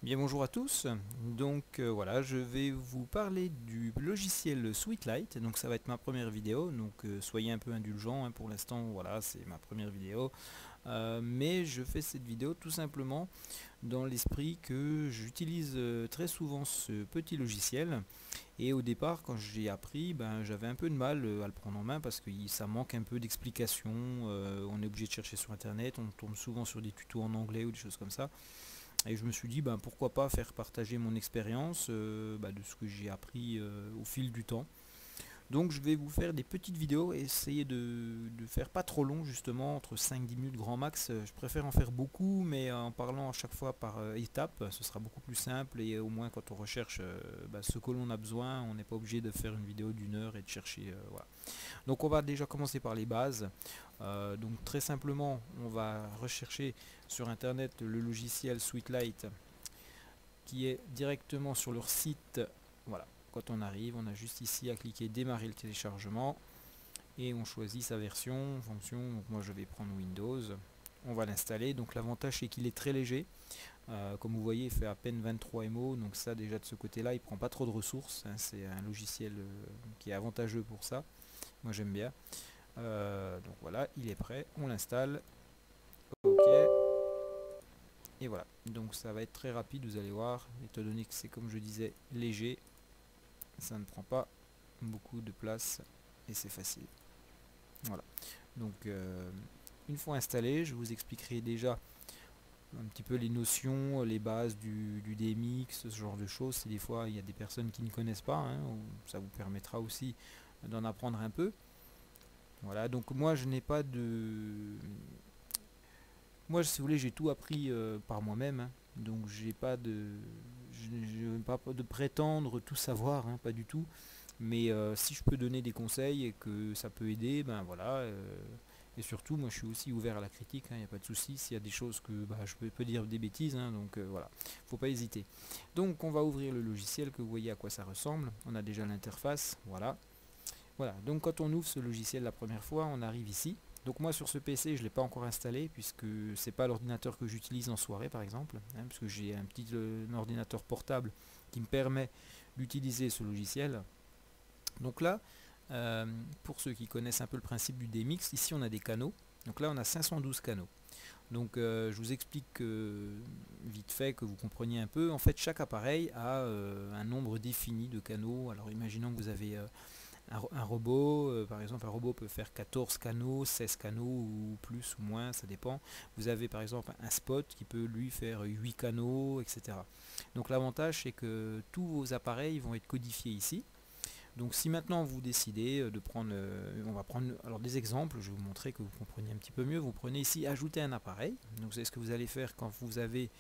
Bien bonjour à tous, donc voilà, je vais vous parler du logiciel Sweetlight. Donc ça va être ma première vidéo, donc soyez un peu indulgents, hein, pour l'instant voilà, c'est ma première vidéo. Mais je fais cette vidéo tout simplement dans l'esprit que j'utilise très souvent ce petit logiciel. Et au départ, quand j'ai appris, ben, j'avais un peu de mal à le prendre en main parce que ça manque un peu d'explications. On est obligé de chercher sur internet, on tombe souvent sur des tutos en anglais ou des choses comme ça. Et je me suis dit, ben, pourquoi pas faire partager mon expérience de ce que j'ai appris au fil du temps. Donc je vais vous faire des petites vidéos et essayer de faire pas trop long, justement, entre 5-10 minutes grand max. Je préfère en faire beaucoup, mais en parlant à chaque fois par étape, ce sera beaucoup plus simple et au moins quand on recherche ce que l'on a besoin, on n'est pas obligé de faire une vidéo d'1 heure et de chercher. Voilà. Donc on va déjà commencer par les bases. Donc très simplement, on va rechercher sur internet le logiciel Sweetlight qui est directement sur leur site. Voilà, quand on arrive, on a juste ici à cliquer démarrer le téléchargement et on choisit sa version, fonction. Donc moi je vais prendre Windows. On va l'installer. Donc l'avantage c'est qu'il est très léger. Comme vous voyez, il fait à peine 23 MO, donc ça déjà de ce côté-là, il prend pas trop de ressources, hein. C'est un logiciel qui est avantageux pour ça. Moi j'aime bien. Donc voilà, il est prêt, on l'installe. Ok. Et voilà, donc ça va être très rapide, vous allez voir, étant donné que c'est comme je disais léger, ça ne prend pas beaucoup de place et c'est facile. Voilà, donc une fois installé, je vous expliquerai déjà un petit peu les notions, les bases du DMX, ce genre de choses. Si des fois il y a des personnes qui ne connaissent pas, hein, ça vous permettra aussi d'en apprendre un peu. Voilà, donc moi je n'ai pas de... Moi, si vous voulez, j'ai tout appris par moi-même, hein. Donc j'ai pas de... Je ne veux pas de prétendre tout savoir, hein, pas du tout. Mais si je peux donner des conseils et que ça peut aider, ben voilà. Et surtout, moi je suis aussi ouvert à la critique, il n'y a pas de souci. S'il y a des choses que je peux dire des bêtises, hein, donc voilà, faut pas hésiter. Donc on va ouvrir le logiciel, que vous voyez à quoi ça ressemble. On a déjà l'interface, voilà. Voilà, donc quand on ouvre ce logiciel la première fois, on arrive ici. Donc moi sur ce PC, je ne l'ai pas encore installé puisque c'est pas l'ordinateur que j'utilise en soirée par exemple, hein, puisque j'ai un petit ordinateur portable qui me permet d'utiliser ce logiciel. Donc là, pour ceux qui connaissent un peu le principe du DMX, ici on a des canaux. Donc là on a 512 canaux. Donc je vous explique vite fait que vous compreniez un peu. En fait chaque appareil a un nombre défini de canaux. Alors imaginons que vous avez un robot, par exemple, un robot peut faire 14 canaux, 16 canaux ou plus ou moins, ça dépend. Vous avez par exemple un spot qui peut lui faire 8 canaux, etc. Donc l'avantage c'est que tous vos appareils vont être codifiés ici. Donc si maintenant vous décidez de prendre, on va prendre alors des exemples, je vais vous montrer que vous compreniez un petit peu mieux. Vous prenez ici ajouter un appareil. Donc c'est ce que vous allez faire quand vous avez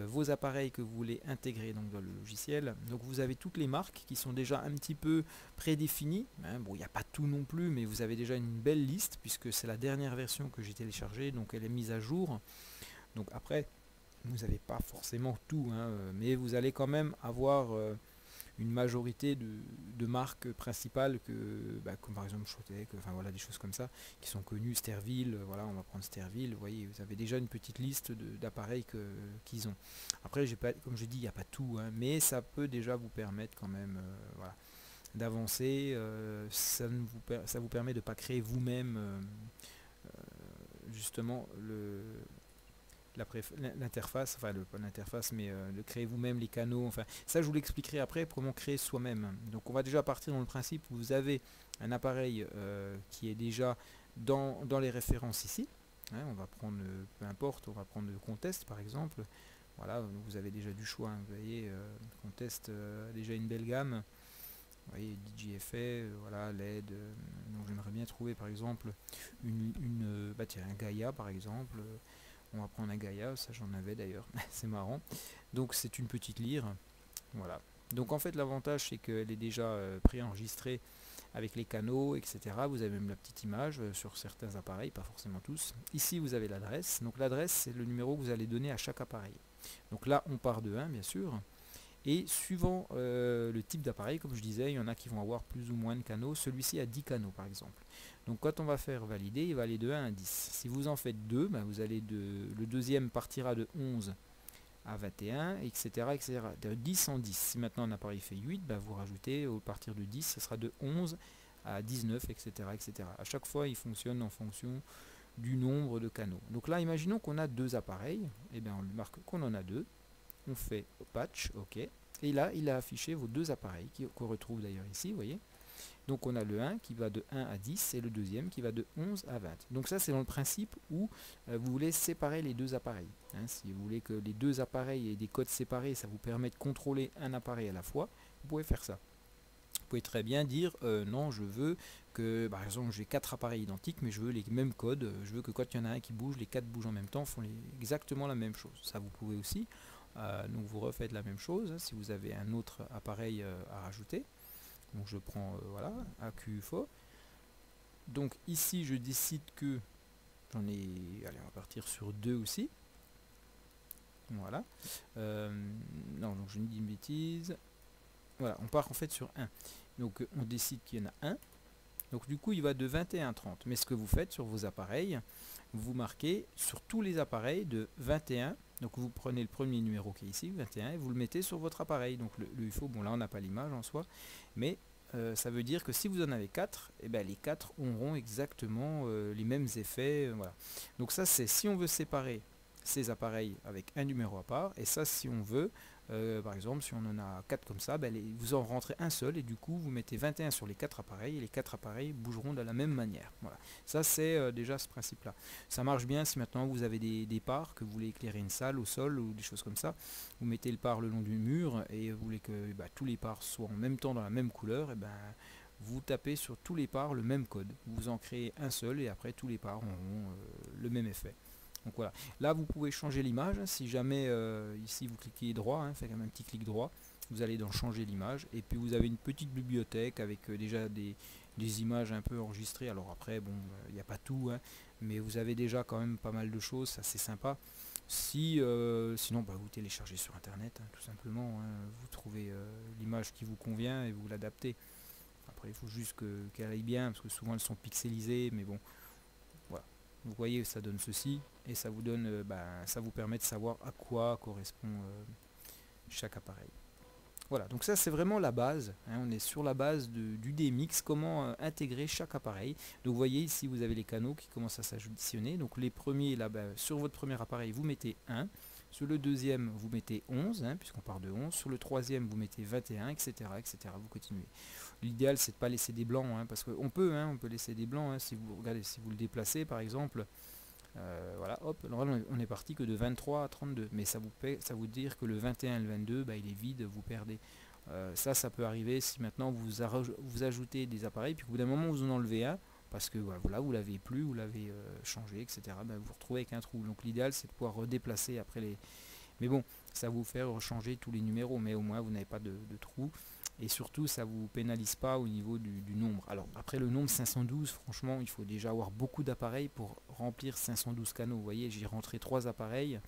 vos appareils que vous voulez intégrer donc dans le logiciel. Donc vous avez toutes les marques qui sont déjà un petit peu prédéfinies, hein. Bon, il n'y a pas tout non plus, mais vous avez déjà une belle liste puisque c'est la dernière version que j'ai téléchargée, donc elle est mise à jour. Donc après, vous n'avez pas forcément tout, hein, mais vous allez quand même avoir une majorité de marques principales comme par exemple Showtech, enfin voilà, des choses comme ça qui sont connues. Sterville, voilà, on va prendre Sterville. Vous voyez, vous avez déjà une petite liste d'appareils qu'ils ont. Après, j'ai pas, comme je dis, il n'y a pas tout, hein, mais ça peut déjà vous permettre quand même, voilà, d'avancer. Ça vous permet de ne pas créer vous-même justement l'interface, enfin pas l'interface, mais de créer vous-même les canaux. Enfin, ça je vous l'expliquerai après comment créer soi-même. Donc on va déjà partir dans le principe où vous avez un appareil qui est déjà dans les références ici. Hein, on va prendre, peu importe, on va prendre le Contest par exemple. Voilà, vous avez déjà du choix, hein, vous voyez, Contest a déjà une belle gamme. Vous voyez, DJFA, voilà, LED. Donc j'aimerais bien trouver par exemple tiens, un Gaia par exemple. On va prendre un Gaia, ça j'en avais d'ailleurs, c'est marrant. Donc c'est une petite lyre, voilà. Donc en fait l'avantage c'est qu'elle est déjà préenregistrée avec les canaux, etc. Vous avez même la petite image sur certains appareils, pas forcément tous. Ici vous avez l'adresse, donc l'adresse c'est le numéro que vous allez donner à chaque appareil. Donc là on part de 1 bien sûr. Et suivant le type d'appareil, comme je disais, il y en a qui vont avoir plus ou moins de canaux. Celui-ci a 10 canaux par exemple. Donc quand on va faire valider, il va aller de 1 à 10. Si vous en faites 2, ben vous allez le deuxième partira de 11 à 21, etc. etc. De 10 en 10. Si maintenant un appareil fait 8, bah, vous rajoutez à partir de 10, ce sera de 11 à 19, etc. etc. À chaque fois, il fonctionne en fonction du nombre de canaux. Donc là, imaginons qu'on a deux appareils, et bien on lui marque qu'on en a deux, on fait patch, ok, et là, il a affiché vos deux appareils, qu'on retrouve d'ailleurs ici, vous voyez. Donc on a le 1 qui va de 1 à 10 et le deuxième qui va de 11 à 20. Donc ça c'est dans le principe où vous voulez séparer les deux appareils. Hein, si vous voulez que les deux appareils aient des codes séparés, ça vous permet de contrôler un appareil à la fois, vous pouvez faire ça. Vous pouvez très bien dire non, je veux que, par exemple, j'ai 4 appareils identiques, mais je veux les mêmes codes. Je veux que quand il y en a un qui bouge, les 4 bougent en même temps, font exactement la même chose. Ça, vous pouvez aussi. Donc, vous refaites la même chose hein, si vous avez un autre appareil à rajouter. Donc, je prends voilà, AQFO. Donc, ici, je décide que j'en ai. Allez, on va partir sur 2 aussi. Voilà. Non, donc je ne dis une bêtise. Voilà, on part en fait sur 1. Donc on décide qu'il y en a un. Donc du coup il va de 21 à 30. Mais ce que vous faites sur vos appareils, vous marquez sur tous les appareils de 21. Donc vous prenez le premier numéro qui est ici, 21, et vous le mettez sur votre appareil. Donc le UFO, bon là on n'a pas l'image en soi, mais ça veut dire que si vous en avez 4, et ben les 4 auront exactement les mêmes effets. Voilà. Donc ça c'est si on veut séparer ces appareils avec un numéro à part, et ça si on veut, par exemple si on en a 4 comme ça, ben vous en rentrez un seul et du coup vous mettez 21 sur les 4 appareils et les 4 appareils bougeront de la même manière. Voilà. Ça c'est déjà ce principe là. Ça marche bien si maintenant vous avez des parts, que vous voulez éclairer une salle au sol ou des choses comme ça, vous mettez le par le long du mur et vous voulez que tous les parts soient en même temps dans la même couleur, et vous tapez sur tous les parts le même code. Vous en créez un seul et après tous les parts auront le même effet. Donc voilà, là vous pouvez changer l'image, si jamais ici vous cliquez droit, hein, faites un petit clic droit, vous allez dans changer l'image, et puis vous avez une petite bibliothèque avec déjà des images un peu enregistrées. Alors après, bon, il n'y a pas tout, hein, mais vous avez déjà quand même pas mal de choses, c'est sympa. Si, sinon, vous téléchargez sur internet, hein, tout simplement, hein, vous trouvez l'image qui vous convient et vous l'adaptez. Après, il faut juste qu'elle aille bien, parce que souvent elles sont pixelisées, mais bon, voilà. Vous voyez, ça donne ceci, et ça vous donne, ça vous permet de savoir à quoi correspond chaque appareil. Voilà, donc ça c'est vraiment la base, hein, on est sur la base du DMX, comment intégrer chaque appareil. Donc vous voyez ici vous avez les canaux qui commencent à s'additionner, donc les premiers là, sur votre premier appareil vous mettez 1, sur le deuxième vous mettez 11, hein, puisqu'on part de 11, sur le troisième vous mettez 21, etc. etc. vous continuez. L'idéal c'est de ne pas laisser des blancs, hein, parce qu'on peut, on peut laisser des blancs, hein, si vous regardez, si vous le déplacez par exemple, voilà, hop, on est parti que de 23 à 32, mais ça vous dire que le 21 et le 22, il est vide, vous perdez. Ça peut arriver si maintenant vous ajoutez des appareils, puis qu'au bout d'un moment vous en enlevez un, parce que voilà, vous l'avez plus, vous l'avez changé, etc. Vous vous retrouvez avec un trou. Donc l'idéal c'est de pouvoir redéplacer après les... Mais bon, ça vous fait changer tous les numéros, mais au moins vous n'avez pas de trou. Et surtout ça vous pénalise pas au niveau du nombre. Alors après le nombre 512, franchement il faut déjà avoir beaucoup d'appareils pour remplir 512 canaux. Vous voyez, j'ai rentré 3 appareils,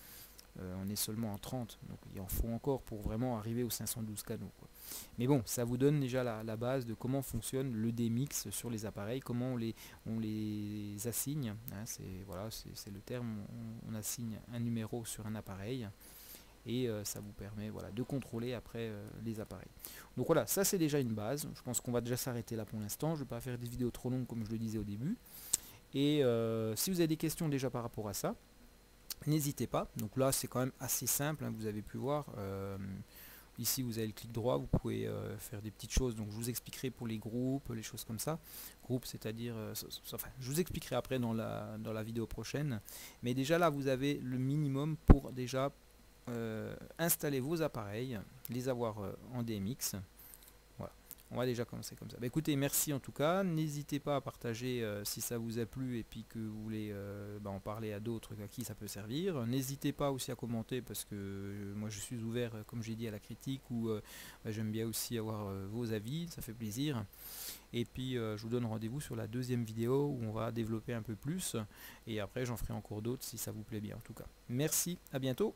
on est seulement en 30, donc il en faut encore pour vraiment arriver aux 512 canaux, quoi. Mais bon, ça vous donne déjà la base de comment fonctionne le DMX sur les appareils, comment on les assigne, hein, c'est le terme, on assigne un numéro sur un appareil, et ça vous permet de contrôler après les appareils. Donc voilà, ça c'est déjà une base. Je pense qu'on va déjà s'arrêter là pour l'instant. Je ne vais pas faire des vidéos trop longues comme je le disais au début. Et si vous avez des questions déjà par rapport à ça, n'hésitez pas. Donc là c'est quand même assez simple, hein, vous avez pu voir. Ici vous avez le clic droit, vous pouvez faire des petites choses. Donc je vous expliquerai pour les groupes, les choses comme ça. Groupes, c'est-à-dire, je vous expliquerai après dans la vidéo prochaine. Mais déjà là vous avez le minimum pour déjà installer vos appareils, les avoir en DMX. Voilà, on va déjà commencer comme ça. Écoutez, merci en tout cas, n'hésitez pas à partager si ça vous a plu et puis que vous voulez en parler à d'autres à qui ça peut servir. N'hésitez pas aussi à commenter, parce que moi je suis ouvert, comme j'ai dit, à la critique, ou j'aime bien aussi avoir vos avis, ça fait plaisir. Et puis je vous donne rendez-vous sur la deuxième vidéo où on va développer un peu plus, et après j'en ferai encore d'autres si ça vous plaît bien en tout cas. Merci, à bientôt.